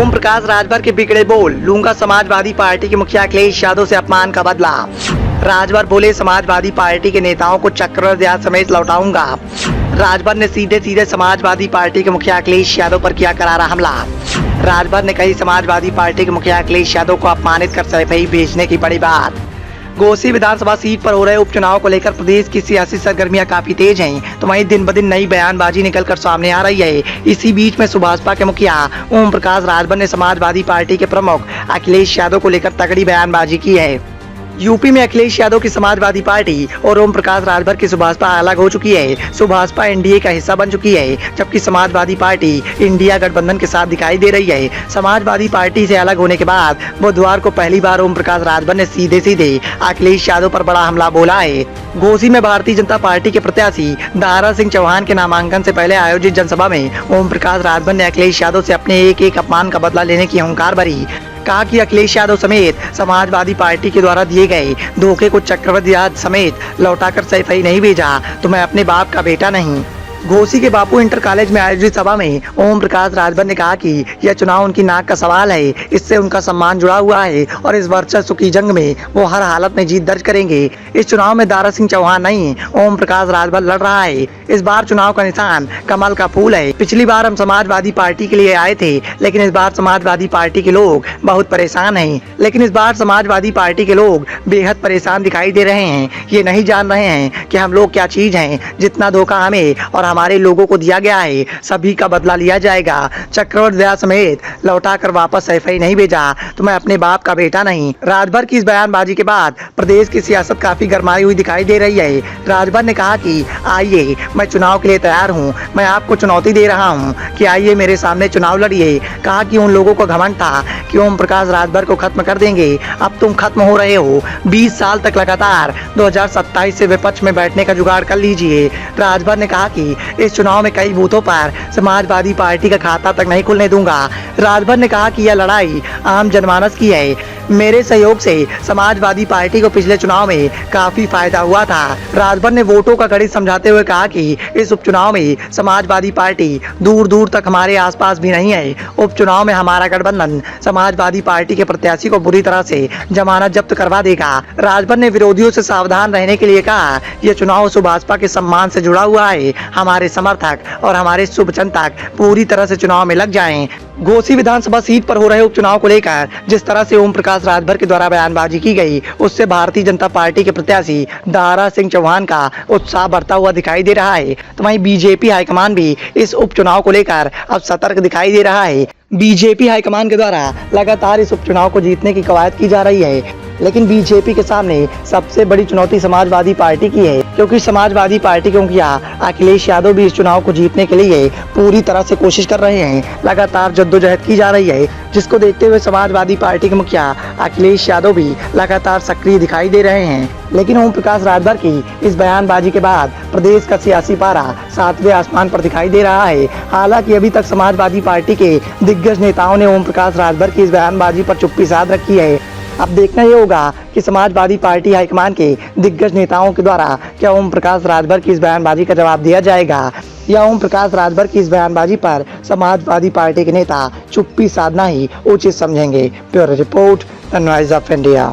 ओम प्रकाश राजभर के बिगड़े बोल, लूंगा समाजवादी पार्टी के मुखिया अखिलेश यादव से अपमान का बदला। राजभर बोले, समाजवादी पार्टी के नेताओं को चक्रवृद्धि समेत लौटाऊंगा। राजभर ने सीधे सीधे समाजवादी पार्टी के मुखिया अखिलेश यादव पर किया करारा हमला। राजभर ने कही, समाजवादी पार्टी के मुखिया अखिलेश यादव को अपमानित कर सैफई भेजने की बड़ी बात। घोसी विधानसभा सीट पर हो रहे उपचुनाव को लेकर प्रदेश की सियासी सरगर्मियां काफी तेज हैं, तो वहीं दिन ब दिन नई बयानबाजी निकलकर सामने आ रही है। इसी बीच में सुभाषपा के मुखिया ओम प्रकाश राजभर ने समाजवादी पार्टी के प्रमुख अखिलेश यादव को लेकर तगड़ी बयानबाजी की है। यूपी में अखिलेश यादव की समाजवादी पार्टी और ओम प्रकाश राजभर की सुभाषपा अलग हो चुकी है। सुभाषपा एनडीए का हिस्सा बन चुकी है, जबकि समाजवादी पार्टी इंडिया गठबंधन के साथ दिखाई दे रही है। समाजवादी पार्टी से अलग होने के बाद बुधवार को पहली बार ओम प्रकाश राजभर ने सीधे सीधे अखिलेश यादव पर बड़ा हमला बोला है। घोसी में भारतीय जनता पार्टी के प्रत्याशी दारा सिंह चौहान के नामांकन से पहले आयोजित जनसभा में ओम प्रकाश राजभर ने अखिलेश यादव से अपने एक एक अपमान का बदला लेने की हुंकार भरी। कहा कि अखिलेश यादव समेत समाजवादी पार्टी के द्वारा दिए गए धोखे को चक्रवृद्धि समेत लौटाकर सैफई नहीं भेजा तो मैं अपने बाप का बेटा नहीं। घोसी के बापू इंटर कॉलेज में आयोजित सभा में ओम प्रकाश राजभर ने कहा कि यह चुनाव उनकी नाक का सवाल है, इससे उनका सम्मान जुड़ा हुआ है और इस वर्चस्व की जंग में वो हर हालत में जीत दर्ज करेंगे। इस चुनाव में दारा सिंह चौहान नहीं, ओम प्रकाश राजभर लड़ रहा है। इस बार चुनाव का निशान कमल का फूल है। पिछली बार हम समाजवादी पार्टी के लिए आए थे, लेकिन इस बार समाजवादी पार्टी के लोग बहुत परेशान हैं। लेकिन इस बार समाजवादी पार्टी के लोग बेहद परेशान दिखाई दे रहे हैं। ये नहीं जान रहे हैं कि हम लोग क्या चीज हैं। जितना धोखा हमें और हमारे लोगों को दिया गया है, सभी का बदला लिया जाएगा। चक्रवृद्धि समेत लौटाकर वापस सैफई नहीं भेजा तो मैं अपने बाप का बेटा नहीं। राजभर की इस बयानबाजी के बाद प्रदेश की सियासत काफी गरमाई हुई दिखाई दे रही है। राजभर ने कहा कि आइए, मैं चुनाव के लिए तैयार हूं। मैं आपको चुनौती दे रहा हूं कि आइए मेरे सामने चुनाव लड़िए। कहा कि उन लोगों को घमंड था कि ओम प्रकाश राजभर को खत्म कर देंगे, अब तुम खत्म हो रहे हो। 20 साल तक लगातार 2027 से विपक्ष में बैठने का जुगाड़ कर लीजिए। राजभर ने कहा कि इस चुनाव में कई बूथों पर समाजवादी पार्टी का खाता तक नहीं खुलने दूंगा। राजभर ने कहा कि यह लड़ाई आम जनमानस की है। मेरे सहयोग से समाजवादी पार्टी को पिछले चुनाव में काफी फायदा हुआ था। राजभर ने वोटों का गणित समझाते हुए कहा कि इस उपचुनाव में समाजवादी पार्टी दूर दूर तक हमारे आसपास भी नहीं है। उपचुनाव में हमारा गठबंधन समाजवादी पार्टी के प्रत्याशी को बुरी तरह से जमानत जब्त करवा देगा। राजभर ने विरोधियों से सावधान रहने के लिए कहा, यह चुनाव सुभाषपा के सम्मान से जुड़ा हुआ है। हमारे समर्थक और हमारे शुभचिंतक पूरी तरह से चुनाव में लग जाएं। घोसी विधानसभा सीट पर हो रहे उपचुनाव को लेकर जिस तरह से ओम प्रकाश राजभर के द्वारा बयानबाजी की गई, उससे भारतीय जनता पार्टी के प्रत्याशी दारा सिंह चौहान का उत्साह बढ़ता हुआ दिखाई दे रहा है। तो वहीं बीजेपी हाईकमान भी इस उपचुनाव को लेकर अब सतर्क दिखाई दे रहा है। बीजेपी हाईकमान के द्वारा लगातार इस उपचुनाव को जीतने की कवायद की जा रही है, लेकिन बीजेपी के सामने सबसे बड़ी चुनौती समाजवादी पार्टी की है, क्योंकि समाजवादी पार्टी के मुखिया अखिलेश यादव भी इस चुनाव को जीतने के लिए पूरी तरह से कोशिश कर रहे हैं। लगातार जद्दोजहद की जा रही है, जिसको देखते हुए समाजवादी पार्टी के मुखिया अखिलेश यादव भी लगातार सक्रिय दिखाई दे रहे हैं। लेकिन ओम प्रकाश राजभर की इस बयानबाजी के बाद प्रदेश का सियासी पारा 7वें आसमान पर दिखाई दे रहा है। हालांकि अभी तक समाजवादी पार्टी के दिग्गज नेताओं ने ओम प्रकाश राजभर की इस बयानबाजी पर चुप्पी साध रखी है। अब देखना ये होगा कि समाजवादी पार्टी हाईकमान के दिग्गज नेताओं के द्वारा क्या ओम प्रकाश राजभर की इस बयानबाजी का जवाब दिया जाएगा, या ओम प्रकाश राजभर की इस बयानबाजी पर समाजवादी पार्टी के नेता चुप्पी साधना ही उचित समझेंगे। Bureau report, the noise of India.